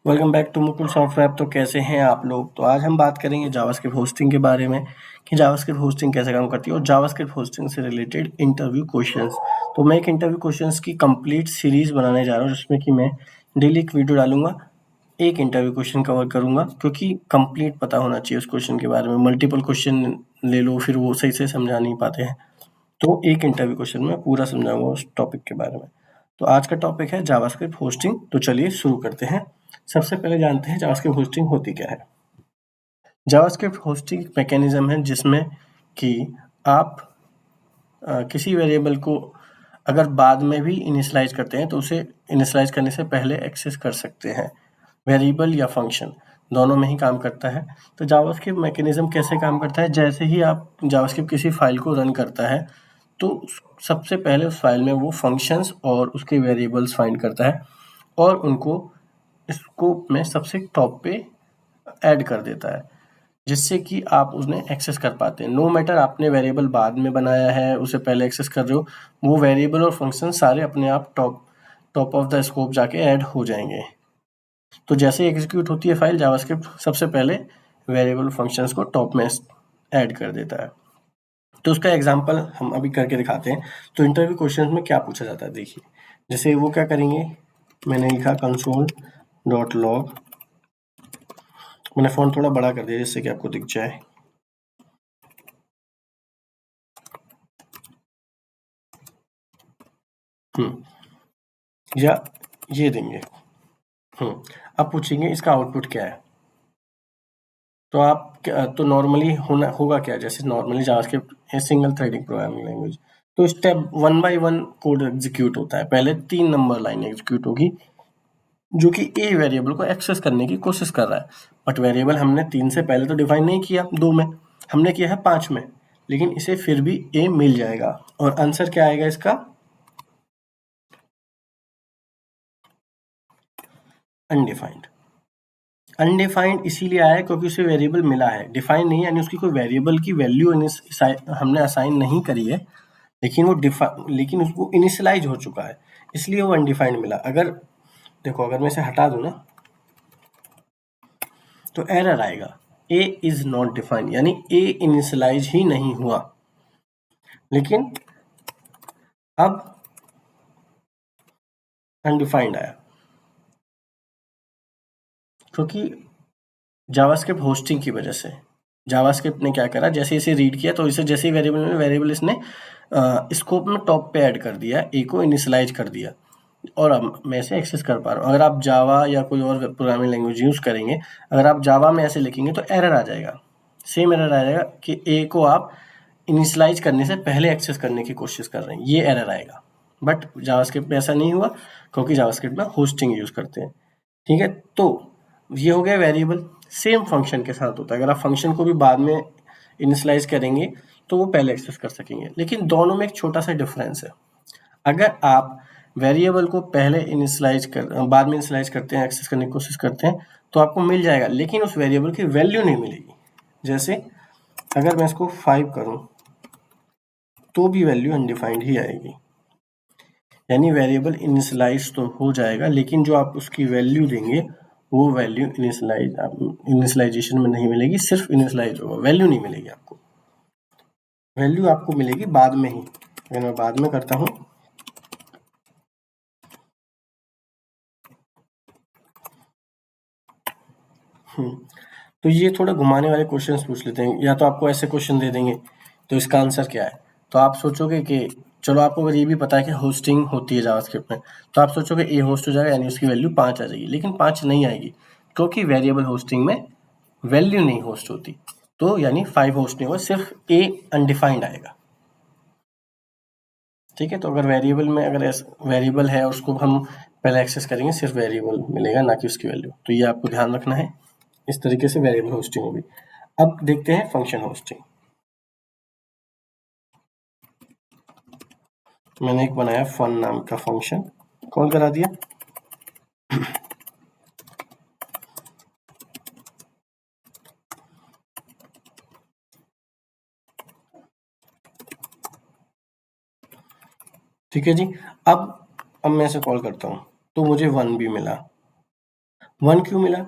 Welcome back to Mukul software. तो कैसे हैं आप लोग? तो आज हम बात करेंगे जावास्क्रिप्ट होस्टिंग के बारे में कि जावास्क्रिप्ट होस्टिंग कैसे काम करती है और जावास्क्रिप्ट होस्टिंग से रिलेटेड इंटरव्यू क्वेश्चंस। तो मैं एक इंटरव्यू क्वेश्चंस की कंप्लीट सीरीज बनाने जा रहा हूँ जिसमें कि मैं डेली एक वीडियो डालूंगा, एक इंटरव्यू क्वेश्चन कवर करूंगा, क्योंकि कंप्लीट पता होना चाहिए उस क्वेश्चन के बारे में। मल्टीपल क्वेश्चन ले लो फिर वो सही से समझा नहीं पाते हैं, तो एक इंटरव्यू क्वेश्चन में पूरा समझाऊंगा उस टॉपिक के बारे में। तो आज का टॉपिक है जावास्क्रिप्ट होस्टिंग। तो चलिए शुरू करते हैं। सबसे पहले जानते हैं जावास्क्रिप्ट होस्टिंग होती क्या है। जावास्क्रिप्ट होस्टिंग एक मैकेनिज्म है जिसमें कि आप किसी वेरिएबल को अगर बाद में भी इनिशियलाइज करते हैं तो उसे इनिशियलाइज करने से पहले एक्सेस कर सकते हैं। वेरिएबल या फंक्शन दोनों में ही काम करता है। तो जावास्क्रिप्ट मैकेनिज्म कैसे काम करता है? जैसे ही आप जावास्क्रिप्ट किसी फाइल को रन करता है तो सबसे पहले उस फाइल में वो फंक्शंस और उसके वेरिएबल्स फाइंड करता है और उनको स्कोप में सबसे टॉप पे ऐड कर देता है, जिससे कि आप उन्हें एक्सेस कर पाते हैं। नो मैटर आपने वेरिएबल बाद में बनाया है, उसे पहले एक्सेस कर रहे हो, वो वेरिएबल और फंक्शन सारे अपने आप टॉप ऑफ द स्कोप जाके ऐड हो जाएंगे। तो जैसे एग्जीक्यूट होती है फाइल, जावास्क्रिप्ट सबसे पहले वेरिएबल फंक्शंस को टॉप में ऐड कर देता है। तो उसका एग्जांपल हम अभी करके दिखाते हैं। तो इंटरव्यू क्वेश्चन में क्या पूछा जाता है देखिए। जैसे वो क्या करेंगे, मैंने लिखा console.log, मैंने फ़ॉन्ट थोड़ा बड़ा कर दिया जिससे कि आपको दिख जाए। या ये देंगे। अब पूछेंगे इसका आउटपुट क्या है। तो आप तो नॉर्मली होगा क्या, जैसे नॉर्मली जावास्क्रिप्ट है सिंगल थ्रेडिंग प्रोग्रामिंग लैंग्वेज। तो स्टेप 1 बाय 1 कोड एग्जीक्यूट होता है। पहले 3 नंबर लाइन एग्जीक्यूट होगी जो कि ए वेरिएबल को एक्सेस करने की कोशिश कर रहा है, बट वेरिएबल हमने 3 से पहले तो डिफाइन नहीं किया, 2 में हमने किया है 5 में, लेकिन इसे फिर भी ए मिल जाएगा। और आंसर क्या आएगा इसका? अनडिफाइंड। अनडिफाइंड इसीलिए आया है क्योंकि उसे वेरिएबल मिला है, डिफाइन नहीं है, यानी उसकी कोई वेरिएबल की वैल्यू हमने असाइन नहीं करी है, लेकिन उसको इनिशियलाइज हो चुका है, इसलिए वो अनडिफाइंड मिला। अगर देखो, अगर मैं इसे हटा दूं ना तो एरर आएगा, ए इज नॉट डिफाइंड, यानी ए इनिशियलाइज ही नहीं हुआ। लेकिन अब अनडिफाइंड आया क्योंकि जावास्क्रिप्ट होस्टिंग की वजह से। जावास्क्रिप्ट ने क्या करा, जैसे इसे रीड किया तो इसे जैसे ही वेरिएबल इसने स्कोप में टॉप पे ऐड कर दिया, ए को इनिशियलाइज कर दिया और अब मैं इसे एक्सेस कर पा रहा हूँ। अगर आप जावा या कोई और प्रोग्रामिंग लैंग्वेज यूज़ करेंगे, अगर आप जावा में ऐसे लिखेंगे तो एरर आ जाएगा, सेम एरर आ जाएगा कि ए को आप इनिशियलाइज करने से पहले एक्सेस करने की कोशिश कर रहे हैं, ये एरर आएगा। बट जावास्क्रिप्ट में ऐसा नहीं हुआ क्योंकि जावास्क्रिप्ट में होस्टिंग यूज़ करते हैं। ठीक है, तो ये हो गया वेरिएबल। सेम फंक्शन के साथ होता है, अगर आप फंक्शन को भी बाद में इनिशियलाइज करेंगे तो वो पहले एक्सेस कर सकेंगे, लेकिन दोनों में एक छोटा सा डिफरेंस है। अगर आप वेरिएबल को पहले बाद में इनिशियलाइज करते हैं, एक्सेस करने की कोशिश करते हैं, तो आपको मिल जाएगा, लेकिन उस वेरिएबल की वैल्यू नहीं मिलेगी। जैसे अगर मैं इसको 5 करूं तो भी वैल्यू अनडिफाइंड ही आएगी, यानी वेरिएबल इनिशियलाइज तो हो जाएगा लेकिन जो आप उसकी वैल्यू देंगे वो वैल्यू इनिशियलाइजेशन में नहीं मिलेगी, सिर्फ इनिशियलाइज होगा, वैल्यू नहीं मिलेगी आपको। वैल्यू आपको मिलेगी बाद में ही। अगर मैं बाद में करता हूँ तो ये थोड़ा घुमाने वाले क्वेश्चंस पूछ लेते हैं, या तो आपको ऐसे क्वेश्चन दे देंगे तो इसका आंसर क्या है। तो आप सोचोगे कि चलो, आपको अगर ये भी पता है कि होस्टिंग होती है जावास्क्रिप्ट में, तो आप सोचोगे ए होस्ट हो जाएगा यानी उसकी वैल्यू 5 आ जाएगी, लेकिन 5 नहीं आएगी क्योंकि वेरिएबल होस्टिंग में वैल्यू नहीं होस्ट होती। तो यानी 5 होस्ट नहीं होगा, सिर्फ ए अनडिफाइंड आएगा। ठीक है, तो अगर वेरिएबल में अगर वेरिएबल है और उसको हम पहले एक्सेस करेंगे, सिर्फ वेरिएबल मिलेगा ना कि उसकी वैल्यू। तो ये आपको ध्यान रखना है। इस तरीके से वेरिएबल होस्टिंग होगी। अब देखते हैं फंक्शन होस्टिंग। मैंने एक बनाया फन नाम का फंक्शन, कॉल करा दिया। ठीक है जी। अब मैं इसे कॉल करता हूँ तो मुझे 1 भी मिला, 1 क्यों मिला?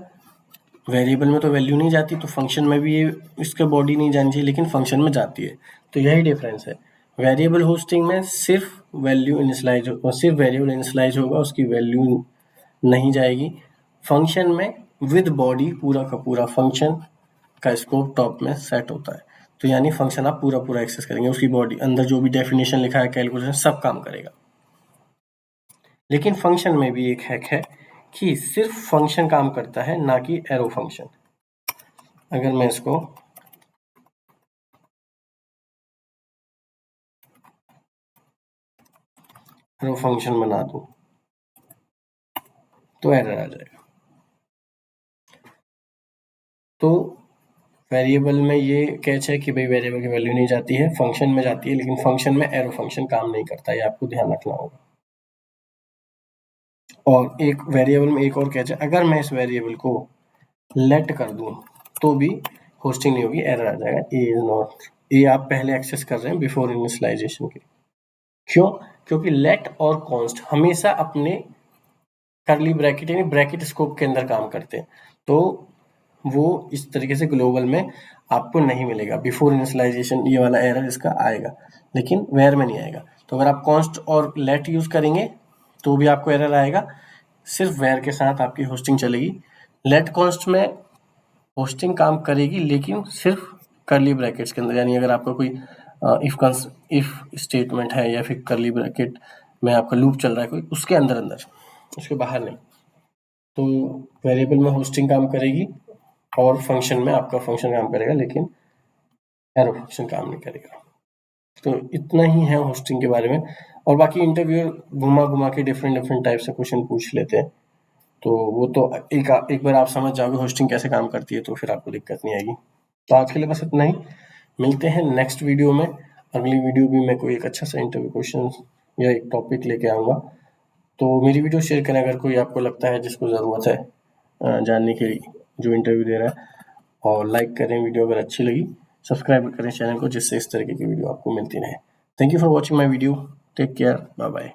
वेरिएबल में तो वैल्यू नहीं जाती, तो फंक्शन में भी ये इसका बॉडी नहीं जानी चाहिए, लेकिन फंक्शन में जाती है। तो यही डिफरेंस है। वेरिएबल होस्टिंग में सिर्फ वैल्यू इनिशियलाइज होगा, सिर्फ वेरिएबल इनिशियलाइज होगा, उसकी वैल्यू नहीं जाएगी। फंक्शन में विद बॉडी पूरा का पूरा फंक्शन का स्कोप टॉप में सेट होता है। तो यानी फंक्शन आप पूरा पूरा एक्सेस करेंगे, उसकी बॉडी अंदर जो भी डेफिनेशन लिखा है, कैलकुलेशन सब काम करेगा। लेकिन फंक्शन में भी एक हैक है कि सिर्फ फंक्शन काम करता है, ना कि एरो फंक्शन। अगर मैं इसको एरो फंक्शन बना दूं तो एरर आ जाएगा। तो वेरिएबल में ये कैच है कि भाई वेरिएबल की वैल्यू नहीं जाती है, फंक्शन में जाती है, लेकिन फंक्शन में एरो फंक्शन काम नहीं करता, ये आपको ध्यान रखना होगा। और एक वेरिएबल में एक और कैच है, अगर मैं इस वेरिएबल को लेट कर दूं तो भी होस्टिंग नहीं होगी, एरर आ जाएगा। ए इज नॉट, ये आप पहले एक्सेस कर रहे हैं बिफोर इनिशियलाइजेशन के। क्यों? क्योंकि लेट और कॉन्स्ट हमेशा अपने करली ब्रैकेट यानी ब्रैकेट स्कोप के अंदर काम करते हैं, तो वो इस तरीके से ग्लोबल में आपको नहीं मिलेगा। बिफोर इनिशियलाइजेशन ये वाला एरर इसका आएगा, लेकिन वेयर में नहीं आएगा। तो अगर आप कॉन्स्ट और लेट यूज करेंगे तो भी आपको एरर आएगा, सिर्फ वेयर के साथ आपकी होस्टिंग चलेगी। लेट कॉन्स्ट में होस्टिंग काम करेगी, लेकिन सिर्फ करली ब्रैकेट्स के अंदर, यानी अगर आपका कोई इफ स्टेटमेंट है या फिर करली ब्रैकेट में आपका लूप चल रहा है कोई, उसके अंदर अंदर, उसके बाहर नहीं। तो वेरिएबल में होस्टिंग काम करेगी और फंक्शन में आपका फंक्शन काम करेगा, लेकिन एरो फंक्शन काम नहीं करेगा। तो इतना ही है होस्टिंग के बारे में। और बाकी इंटरव्यूअर घुमा घुमा के डिफरेंट डिफरेंट टाइप से क्वेश्चन पूछ लेते हैं, तो वो तो एक बार आप समझ जाओगे होस्टिंग कैसे काम करती है, तो फिर आपको दिक्कत नहीं आएगी। तो आज के लिए बस इतना ही, मिलते हैं नेक्स्ट वीडियो में। अगली वीडियो भी मैं कोई एक अच्छा सा इंटरव्यू क्वेश्चन या एक टॉपिक लेके आऊँगा। तो मेरी वीडियो शेयर करें अगर कोई आपको लगता है जिसको ज़रूरत है जानने के लिए जो इंटरव्यू दे रहा है, और लाइक करें वीडियो अगर अच्छी लगी, सब्सक्राइब करें चैनल को, जिससे इस तरीके की वीडियो आपको मिलती रहे। Thank you for watching my video, take care, bye bye.